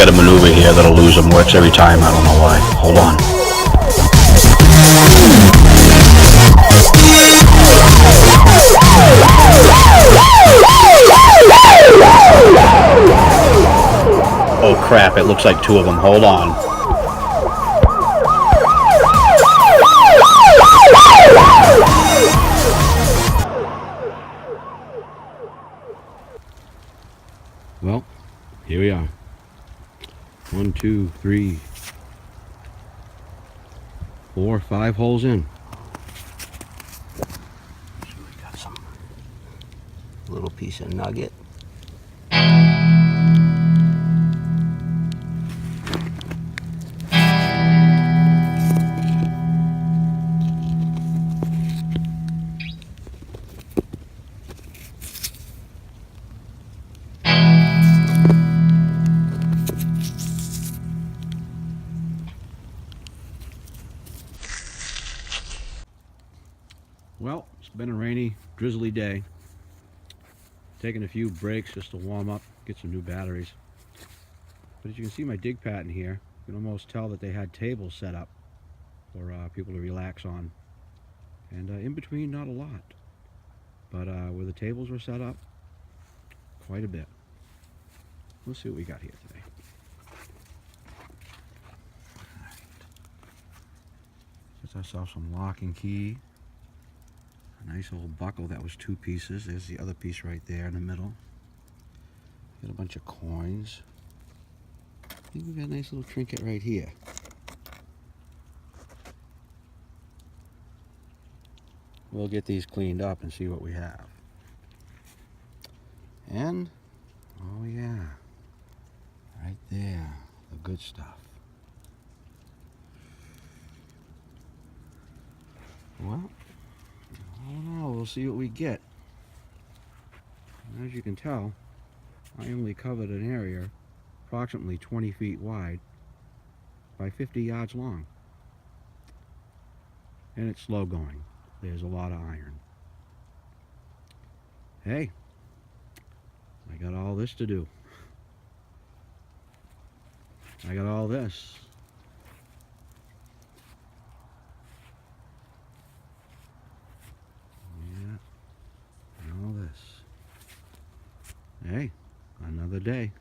got a maneuver here that'll lose them. Works every time. I don't know why. Hold on. Oh crap, it looks like two of them. Hold on. Well, here we are. 1, 2, 3, 4, 5 holes in. So we got some little piece of nugget. Well, it's been a rainy, drizzly day. Taking a few breaks just to warm up, get some new batteries. But as you can see my dig pattern here, you can almost tell that they had tables set up for people to relax on. And in between, not a lot. But where the tables were set up, quite a bit. Let's see what we got here today. Get ourselves some lock and key. A nice old buckle that was 2 pieces. There's the other piece right there in the middle. Got a bunch of coins. I think we got a nice little trinket right here. We'll get these cleaned up and see what we have. And, oh yeah, right there, the good stuff. Well, I don't know, we'll see what we get. And as you can tell, I only covered an area approximately 20 feet wide by 50 yards long. And it's slow going. There's a lot of iron. Hey, I got all this to do. I got all this. Yeah, and all this. Hey, another day.